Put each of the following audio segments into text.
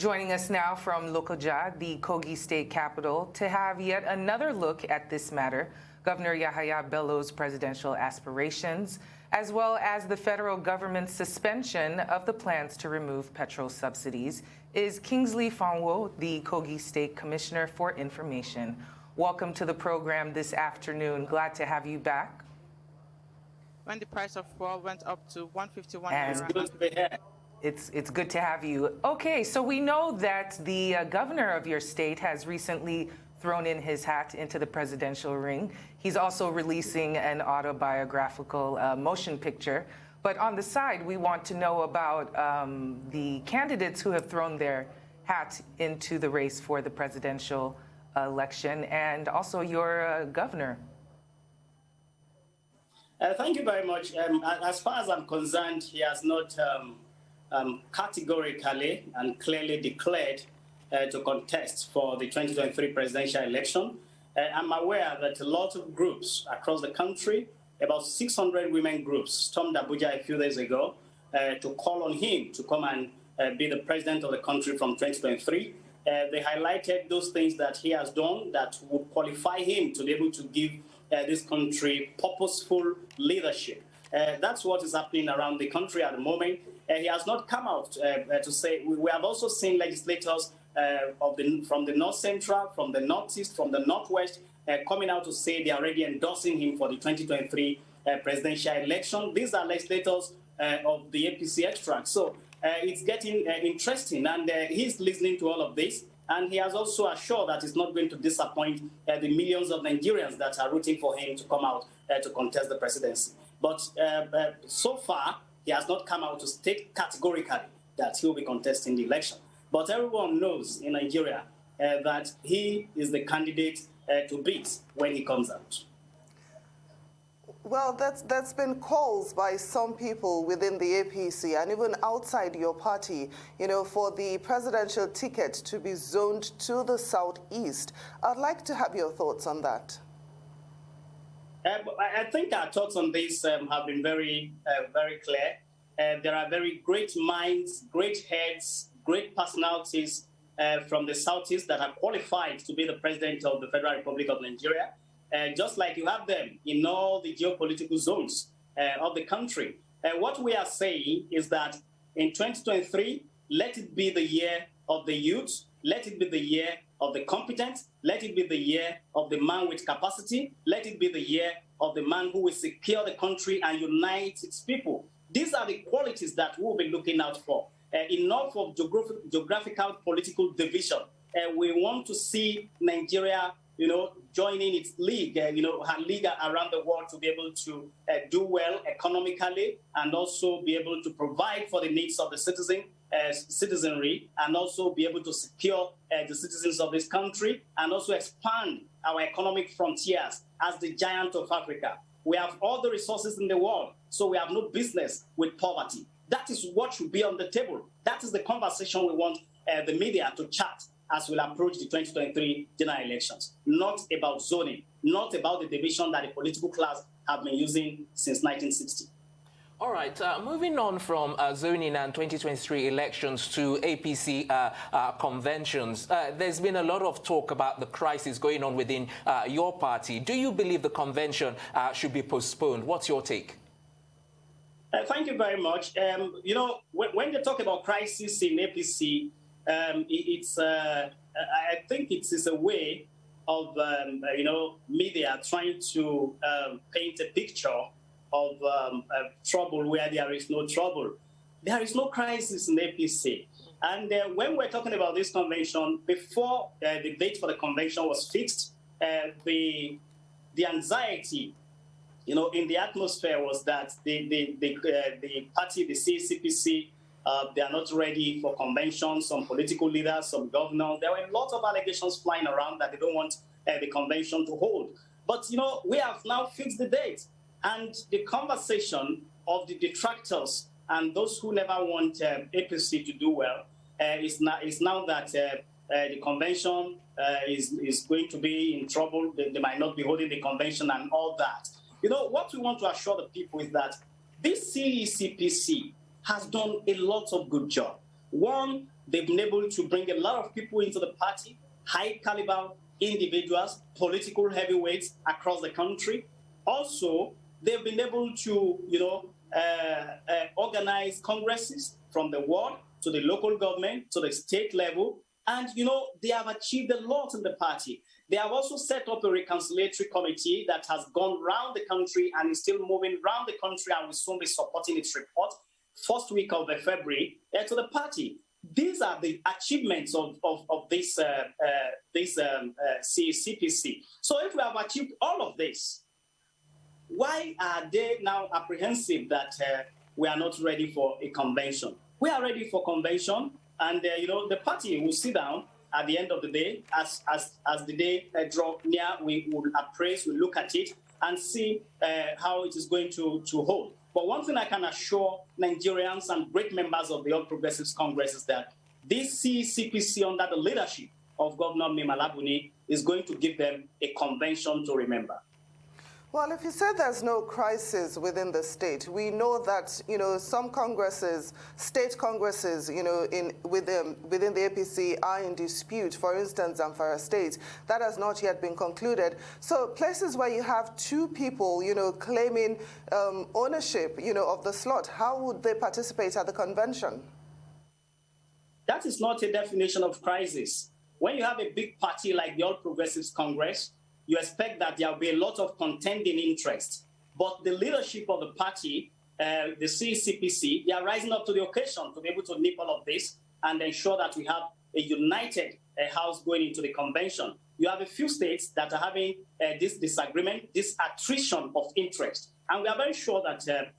Joining us now from Lokoja, the Kogi State capital, to have yet another look at this matter, Governor Yahaya Bello's presidential aspirations, as well as the federal government's suspension of the plans to remove petrol subsidies, is Kingsley Fanwo, the Kogi State Commissioner for Information. Welcome to the program this afternoon. Glad to have you back. When the price of fuel went up to 151 and naira. Good to be here. It's good to have you. Okay, so we know that the governor of your state has recently thrown in his hat into the presidential ring. He's also releasing an autobiographical motion picture. But on the side, we want to know about the candidates who have thrown their hat into the race for the presidential election, and also your governor. Thank you very much. As far as I'm concerned, he has not categorically and clearly declared to contest for the 2023 presidential election. I'm aware that a lot of groups across the country, about 600 women groups, stormed Abuja a few days ago to call on him to come and be the president of the country from 2023. They highlighted those things that he has done that would qualify him to be able to give this country purposeful leadership. That's what is happening around the country at the moment. He has not come out to say. We have also seen legislators from the North Central, from the Northeast, from the Northwest, coming out to say they are already endorsing him for the 2023 presidential election. These are legislators of the APC extract. So it's getting interesting, and he's listening to all of this. And he has also assured that he's not going to disappoint the millions of Nigerians that are rooting for him to come out to contest the presidency. But so far, he has not come out to state categorically that he will be contesting the election. But everyone knows in Nigeria that he is the candidate to beat when he comes out. Well, that's been calls by some people within the APC and even outside your party, you know, for the presidential ticket to be zoned to the southeast. I'd like to have your thoughts on that. I think our thoughts on this have been very clear. There are very great minds, great heads, great personalities from the southeast that are qualified to be the president of the Federal Republic of Nigeria. Just like you have them in all the geopolitical zones of the country. What we are saying is that in 2023, let it be the year of the youth, let it be the year of the competent, let it be the year of the man with capacity, let it be the year of the man who will secure the country and unite its people. These are the qualities that we'll be looking out for. Enough of geographical political division. We want to see Nigeria, you know, joining its league, her league around the world to be able to do well economically and also be able to provide for the needs of the citizenry and also be able to secure the citizens of this country and also expand our economic frontiers as the giant of Africa. We have all the resources in the world, so we have no business with poverty. That is what should be on the table. That is the conversation we want the media to chat as we'll approach the 2023 general elections. Not about zoning, not about the division that the political class have been using since 1960. All right, moving on from zoning and 2023 elections to APC conventions, there's been a lot of talk about the crisis going on within your party. Do you believe the convention should be postponed? What's your take? Thank you very much. When they talk about crisis in APC, I think it is a way of media trying to paint a picture of trouble where there is no trouble. There is no crisis in APC. And when we're talking about this convention, before the date for the convention was fixed, the anxiety, in the atmosphere was that the party, the CCPC, they are not ready for convention. Some political leaders, some governors, there were a lot of allegations flying around that they don't want the convention to hold. But, we have now fixed the date. And the conversation of the detractors and those who never want APC to do well is now that the convention is going to be in trouble. They might not be holding the convention and all that. What we want to assure the people is that this CECPC has done a lot of good job. One, They've been able to bring a lot of people into the party, high caliber individuals, political heavyweights across the country. Also, they've been able to, organize congresses from the ward to the local government to the state level. And, they have achieved a lot in the party. They have also set up a reconciliatory committee that has gone round the country and is still moving round the country and will soon be supporting its report, first week of February, to the party. These are the achievements of this CPC. So if we have achieved all of this, why are they now apprehensive that we are not ready for a convention? We are ready for convention, and the party will sit down at the end of the day. As the day draw near, we will appraise, we look at it, and see how it is going to hold. But one thing I can assure Nigerians and great members of the All Progressives Congress is that this CPC, under the leadership of Governor Malabuni, is going to give them a convention to remember. Well, if you say there's no crisis within the state, we know that, some congresses, state congresses, within the APC are in dispute. For instance, Zamfara State, that has not yet been concluded. So places where you have two people, claiming ownership, of the slot, how would they participate at the convention? That is not a definition of crisis. When you have a big party like the All Progressives Congress, you expect that there will be a lot of contending interests. But the leadership of the party, the CPC, they are rising up to the occasion to be able to nip all of this and ensure that we have a united house going into the convention. You have a few states that are having this disagreement, this attrition of interest. And we are very sure that,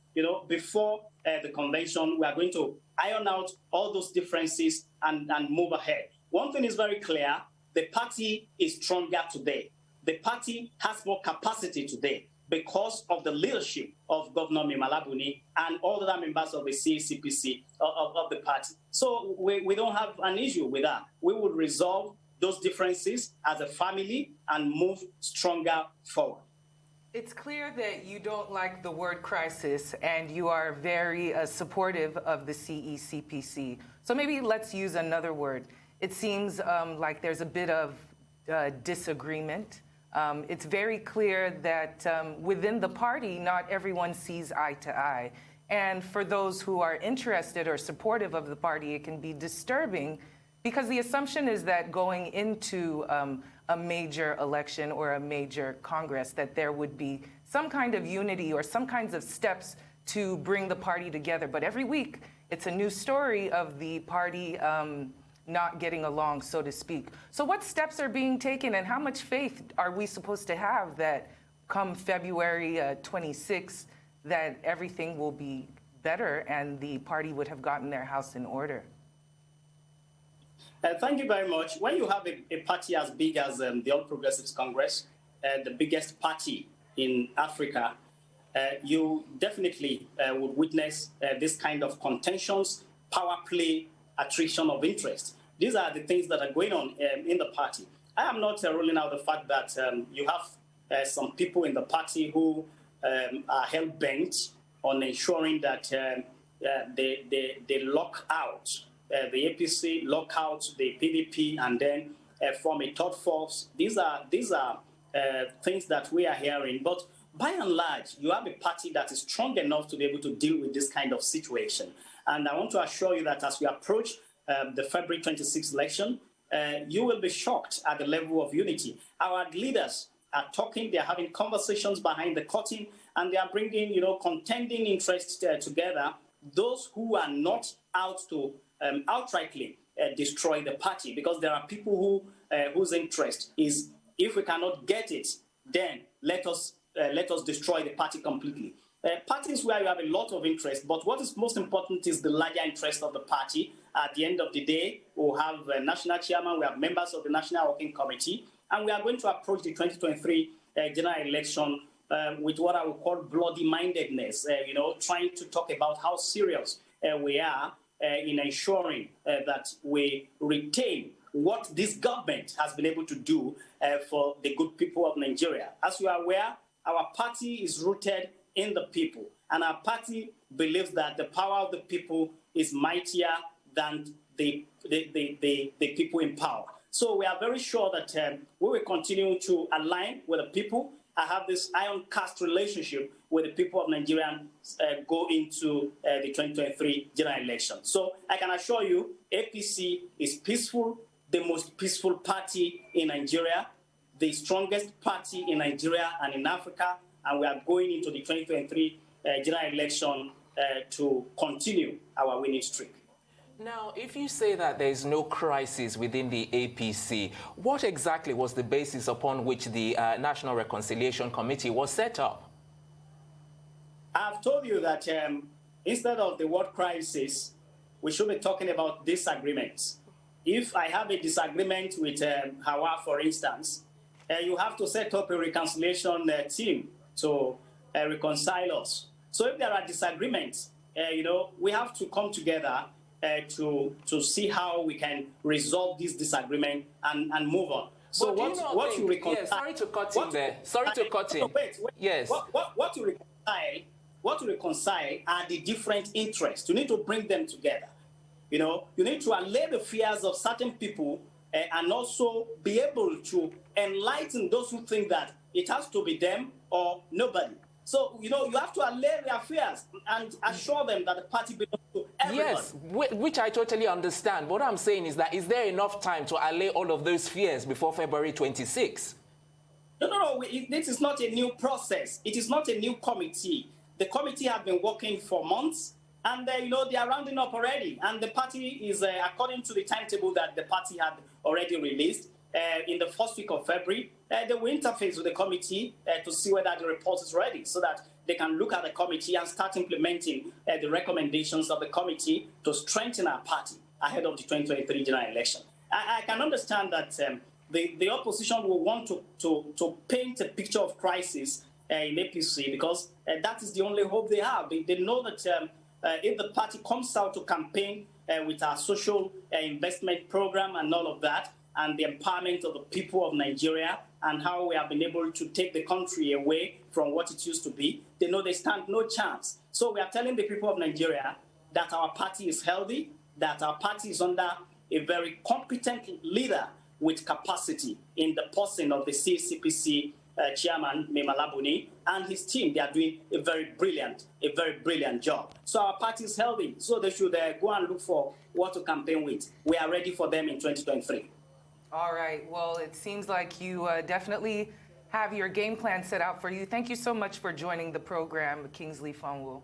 before the convention, we are going to iron out all those differences and move ahead. One thing is very clear, the party is stronger today. The party has more capacity today because of the leadership of Governor Malabuni and all the other members of the CPC of the party. So we don't have an issue with that. We will resolve those differences as a family and move stronger forward. It's clear that you don't like the word crisis and you are very supportive of the CPC. So maybe let's use another word. It seems like there's a bit of disagreement. It's very clear that within the party, not everyone sees eye to eye. And for those who are interested or supportive of the party, it can be disturbing because the assumption is that going into a major election or a major Congress, that there would be some kind of unity or some kinds of steps to bring the party together. But every week, it's a new story of the party not getting along, so to speak. So what steps are being taken and how much faith are we supposed to have that come February 26th, that everything will be better and the party would have gotten their house in order? Thank you very much. When you have a party as big as the All Progressives Congress, the biggest party in Africa, you definitely would witness this kind of contentions, power play, attrition of interest. These are the things that are going on in the party. I am not ruling out the fact that you have some people in the party who are hell-bent on ensuring that they lock out the APC, lock out the PDP, and then form a third force. These are things that we are hearing. But by and large, you have a party that is strong enough to be able to deal with this kind of situation. And I want to assure you that as we approach the February 26th election, you will be shocked at the level of unity. Our leaders are talking, they are having conversations behind the curtain, and they are bringing, contending interests together. Those who are not out to outrightly destroy the party, because there are people who whose interest is, if we cannot get it, then let us destroy the party completely. Parties where you have a lot of interest, but what is most important is the larger interest of the party. At the end of the day, we'll have a national chairman, we have members of the National Working Committee, and we are going to approach the 2023 general election with what I would call bloody-mindedness, trying to talk about how serious we are in ensuring that we retain what this government has been able to do for the good people of Nigeria. As you are aware, our party is rooted in the people, and our party believes that the power of the people is mightier than the people in power. So we are very sure that we will continue to align with the people. I have this iron cast relationship with the people of Nigeria go into the 2023 general election. So I can assure you, APC is peaceful, the most peaceful party in Nigeria, the strongest party in Nigeria and in Africa, and we are going into the 2023 general election to continue our winning streak. Now, if you say that there is no crisis within the APC, what exactly was the basis upon which the National Reconciliation Committee was set up? I've told you that instead of the word crisis, we should be talking about disagreements. If I have a disagreement with Hawa, for instance, you have to set up a reconciliation team to reconcile us. So if there are disagreements, we have to come together to see how we can resolve this disagreement and move on. So what you reconcile? Yeah, sorry to cut in there. Sorry to cut in. Wait. Yes. What you reconcile are the different interests. You need to bring them together. You need to allay the fears of certain people and also be able to enlighten those who think that it has to be them or nobody. So, you have to allay their fears and assure them that the party belongs to everyone. Yes, which I totally understand. What I'm saying is that, is there enough time to allay all of those fears before February 26? No. This is not a new process. It is not a new committee. The committee has been working for months, and they are rounding up already. And the party is, according to the timetable that the party had already released, in the first week of February, they will interface with the committee to see whether the report is ready so that they can look at the committee and start implementing the recommendations of the committee to strengthen our party ahead of the 2023 general election. I can understand that the opposition will want to paint a picture of crisis in APC because that is the only hope they have. They know that if the party comes out to campaign with our social investment program and all of that, and the empowerment of the people of Nigeria and how we have been able to take the country away from what it used to be, they know they stand no chance. So we are telling the people of Nigeria that our party is healthy, that our party is under a very competent leader with capacity in the person of the CCPC chairman, Memalabuni, and his team. They are doing a very brilliant job. So our party is healthy, so they should go and look for what to campaign with. We are ready for them in 2023. All right. Well, it seems like you definitely have your game plan set out for you. Thank you so much for joining the program, Kingsley Fanwo.